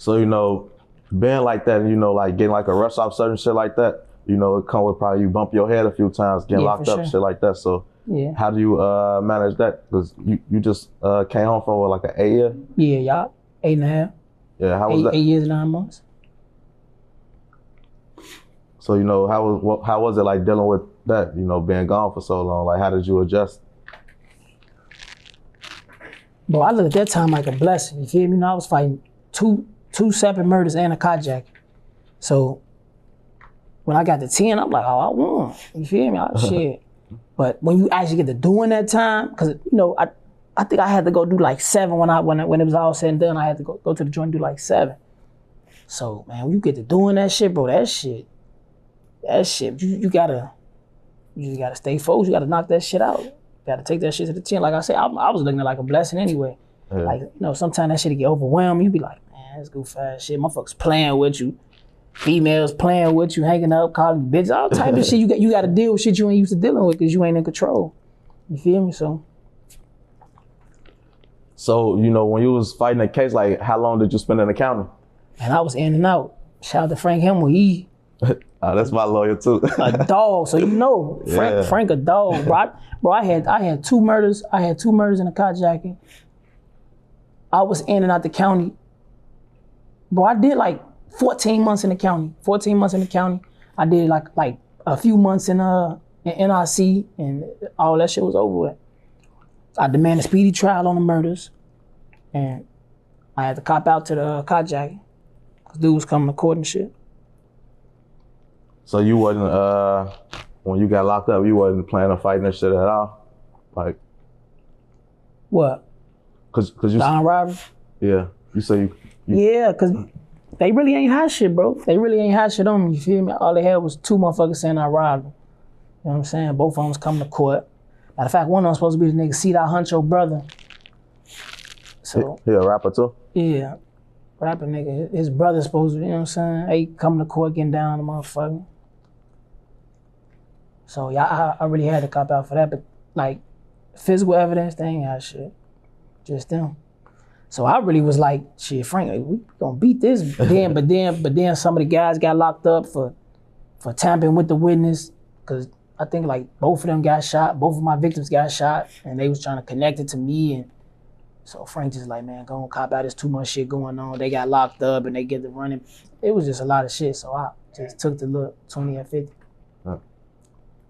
So, you know, being like that, you know, like getting like a rush officer and shit like that, you know, it come with probably you bump your head a few times, getting locked up, shit like that. So how do you manage that? Because you just came home from like an 8 year? Yeah, y'all. 8.5. Yeah, how was that? 8 years, 9 months. So, you know, how was it like dealing with that, you know, being gone for so long? Like, how did you adjust? Bro, I looked at that time like a blessing, you feel me? You know, I was fighting two separate murders and a carjacking. So when I got to 10, I'm like, oh, I won, you feel me? Shit. But when you actually get to doing that time, cause you know, I think I had to go do like 7 when it was all said and done. I had to go to the joint and do like 7. So man, when you get to doing that shit, bro, that shit, you just gotta stay focused. You gotta knock that shit out. You gotta take that shit to the 10. Like I said, I was looking at it like a blessing anyway. Yeah. Like, you know, sometimes that shit get overwhelmed. You be like, man, that's goof ass shit. Motherfuckers playing with you. Females playing with you, hanging up, calling you bitch, all type of shit. You got to deal with shit you ain't used to dealing with because you ain't in control. You feel me? So, you know, when you was fighting a case, like, how long did you spend in the county? And I was in and out. Shout out to Frank Hemel. That's my lawyer too. A dog, so you know, Frank a dog. Bro, I had 2 murders. I had 2 murders in a carjacking. I was in and out the county. Bro, I did like 14 months in the county. 14 months in the county. I did like a few months in NRC, and all that shit was over with. I demanded a speedy trial on the murders, and I had to cop out to the carjacking, cause dude was coming to court and shit. So you wasn't, when you got locked up, you wasn't planning on fighting this shit at all? Like? What? Cause you- Don robbery? Yeah, you say you Yeah, cause they really ain't hot shit, bro. They really ain't hot shit on me, you feel me? All they had was 2 motherfuckers saying I robbed them. You know what I'm saying? Both of them was coming to court. Matter of fact, one of them was supposed to be the nigga C.Dot Huncho brother. So. He a rapper too? Yeah. Rapper nigga. His brother's supposed to, you know what I'm saying? He coming to court getting down the motherfucker. So yeah, I really had to cop out for that, but like physical evidence, they ain't got shit. Just them. So I really was like, shit, Frank, we gonna beat this. But then some of the guys got locked up for tampering with the witness, cause I think like both of them got shot, both of my victims got shot, and they was trying to connect it to me. And so Frank just like, man, go on, cop out, there's too much shit going on. They got locked up and they get to running. It was just a lot of shit, so I just took the look, 20 and 50.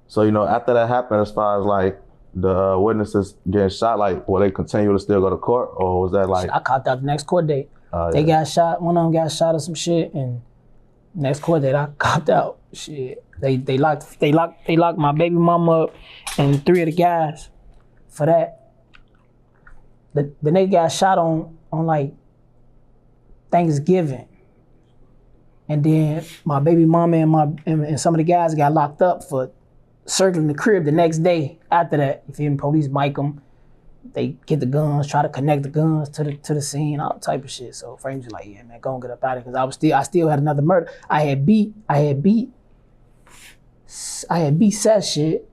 So, you know, after that happened, as far as like the witnesses getting shot, like, will they continue to still go to court, or was that like? I copped out the next court date. They got shot, one of them got shot or some shit, and next court date I copped out. Shit, they locked my baby mama up and 3 of the guys for that. The nigga got shot on like Thanksgiving, and then my baby mama and some of the guys got locked up for circling the crib the next day after that. You feel me? Police mic them. They get the guns, try to connect the guns to the scene, all type of shit. So Frank's just like, yeah, man, go and get up out of it. Cause I still had another murder. I had beat Cess shit,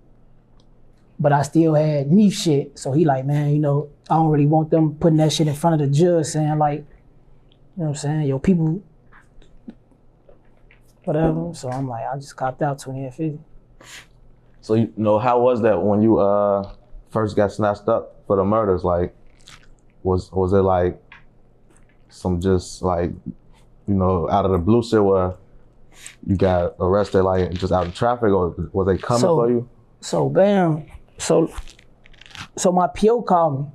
but I still had Neef shit. So he like, man, you know, I don't really want them putting that shit in front of the judge saying like, you know what I'm saying? Yo, people, whatever. So I'm like, I just copped out 20 and 50. So, you know, how was that when you first got snatched up for the murders? Like, was it like some just like, you know, out of the blue shit where you got arrested like just out in traffic, or was they coming for you? So bam, so my PO called me.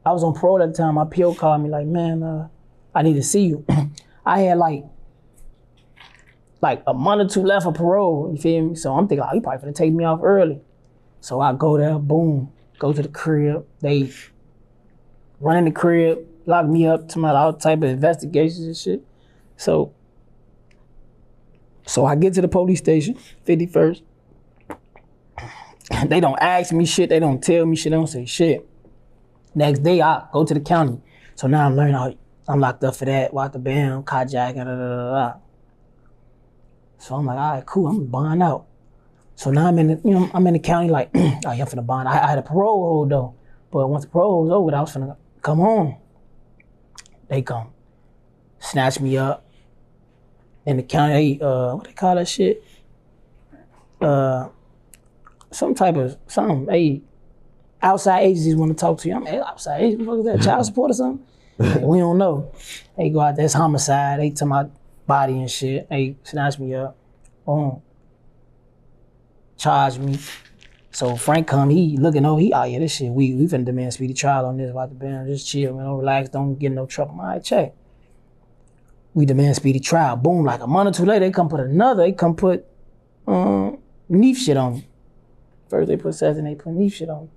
I was on parole at the time. My PO called me like, man, I need to see you. I had like a month or 2 left of parole, you feel me? So I'm thinking, like, he probably finna take me off early. So I go there, boom, go to the crib. They run in the crib, lock me up to my all type of investigations and shit. So I get to the police station, 51st. They don't ask me shit, they don't tell me shit, they don't say shit. Next day, I go to the county. So now I'm learning how I'm locked up for that, walk the bam, carjacking, da da da da. So I'm like, all right, cool, I'm bond out. So now I'm in the county like, oh yeah, I'm finna bond. I had a parole hold though, but once the parole was over, I was finna come home. They come. snatched me up in the county. What they call that shit? Something. Outside agencies want to talk to you. I'm like, outside agencies, what is that? Child support or something? Like, we don't know. They go out there, it's homicide. They to my body and shit. They snatch me up. Boom. Charge me. So Frank come, he looking over, oh yeah, this shit, we finna demand speedy trial on this, about the band, just chill, man, don't relax, don't get in no trouble. All right, check. We demand speedy trial. Boom, like a month or two later, they come put Neef shit on me. First they put Cess, and they put Neef shit on me.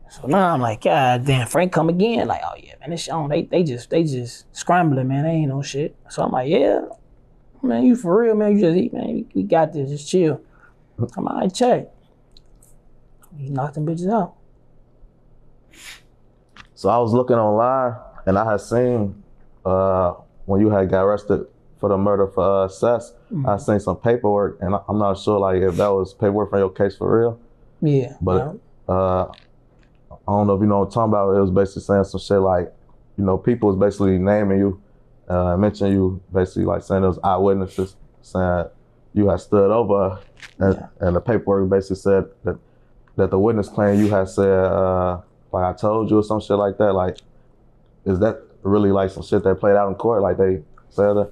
So now I'm like, God damn, Frank come again. Like, oh yeah, man, this shit on, they just scrambling, man, they ain't no shit. So I'm like, yeah, man, you for real, man, you just eat, man, we got this, just chill. I'm like, all right, check. He knocked them bitches out. So I was looking online, and I had seen when you had got arrested for the murder for Cess, I seen some paperwork, and I'm not sure like if that was paperwork from your case for real. Yeah. But I don't know if you know what I'm talking about. It was basically saying some shit like, you know, people was basically naming you, mentioning you, basically like saying it was eyewitnesses, saying you had stood over, and the paperwork basically said that the witness claimed you had said, like I told you or some shit like that. Like, is that really like some shit that played out in court? Like they said that?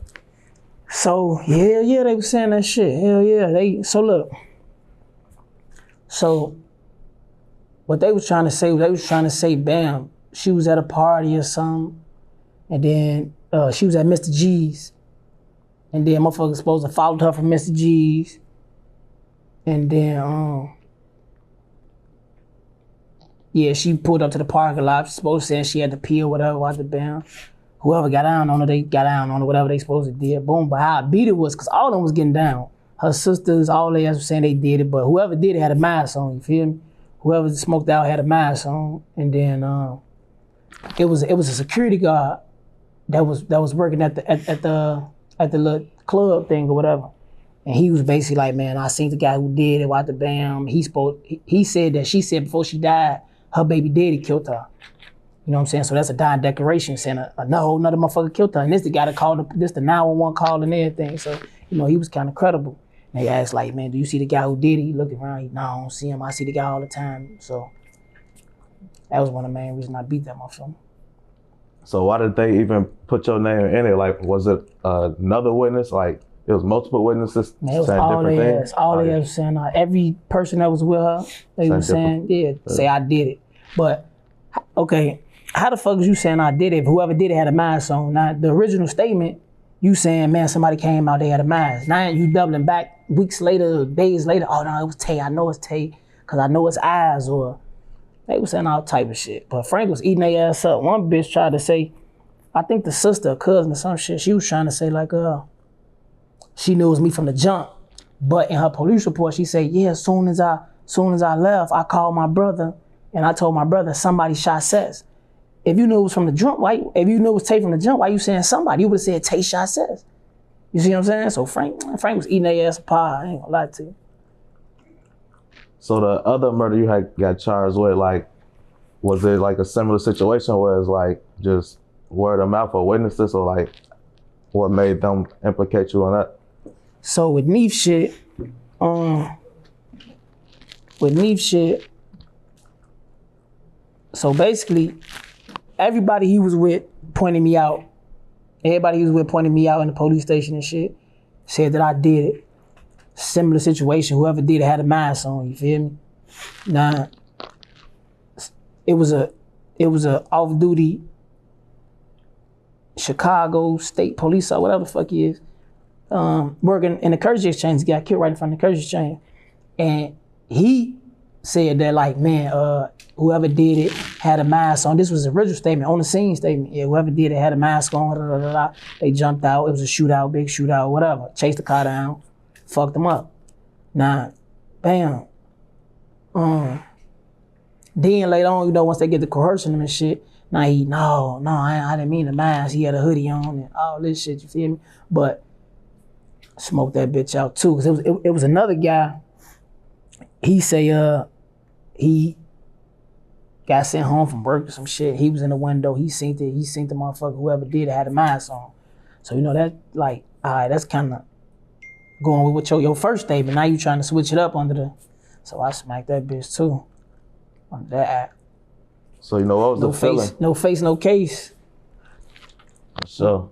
So, yeah, they was saying that shit. Hell yeah. So what they was trying to say, bam, she was at a party or something, and then she was at Mr. G's, and then motherfuckers supposed to follow her from Mr. G's, and then she pulled up to the parking lot. She's supposed to say she had to pee or whatever, watch the bam. Whoever got down on her, they got down on her, whatever they supposed to did. Boom, but how I beat it was, cause all of them was getting down. Her sisters, all they was saying they did it, but whoever did it had a mask on, you feel me? Whoever smoked out had a mask on, and then it was a security guard that was working at the little club thing or whatever, and he was basically like, man, I seen the guy who did it, watch the bam. He said that she said before she died, her baby daddy killed her. You know what I'm saying? So that's a dying declaration saying another motherfucker killed her. And this the guy that called the 911 call and everything. So, you know, he was kind of credible. And they asked like, man, do you see the guy who did it? He looked around, no, I don't see him. I see the guy all the time. So that was one of the main reasons I beat that motherfucker. So why did they even put your name in it? Like, was it another witness? Like, it was multiple witnesses Man, it was saying all different they things? all they was saying, every person that was with her, they was saying, say I did it. But, okay, how the fuck is you saying I did it if whoever did it had a mask on? Now, the original statement, you saying, man, somebody came out, they had a mask. Now you doubling back weeks later, days later, oh no, it was Tay, I know it's Tay, because I know it's eyes, or they was saying all type of shit. But Frank was eating their ass up. One bitch tried to say, I think the sister or cousin or some shit, she was trying to say like, she knew it was me from the jump. But in her police report, she said, yeah, as soon as I left, I called my brother and I told my brother somebody shot Cess. If you knew it was from the jump, if you knew it was Tay from the jump, why you saying somebody? You would have said Tay shot Cess. You see what I'm saying? So Frank was eating their ass apart. I ain't gonna lie to you. So the other murder you had got charged with, like, was it like a similar situation where it's like just word of mouth or witnesses, or like what made them implicate you on that? So with Neef shit, so basically, everybody he was with pointed me out. Everybody he was with pointed me out in the police station and shit. Said that I did it. Similar situation. Whoever did it had a mask on. You feel me? Nah, it was a off-duty Chicago State Police or whatever the fuck he is, working in the Carjacking exchange. He got killed right in front of the Carjacking exchange, and he said that like, man, whoever did it had a mask on. This was the original statement, on the scene statement. Yeah, whoever did it had a mask on. Da, da, da, da. They jumped out. It was a shootout, big shootout, whatever. Chased the car down, fucked them up. Nah, bam. Then later on, you know, once they get the coercion and shit, now I didn't mean the mask. He had a hoodie on and all this shit. You feel me? But smoked that bitch out too, cause it was another guy. He say got sent home from work or some shit. He was in the window. He seen it. He seen the motherfucker. Whoever did it had a mask on. So you know that like, all right, that's kind of going with your first statement. Now you trying to switch it up under the. So I smacked that bitch too. On that app. So you know what was No the feeling? face, no face, no case. So.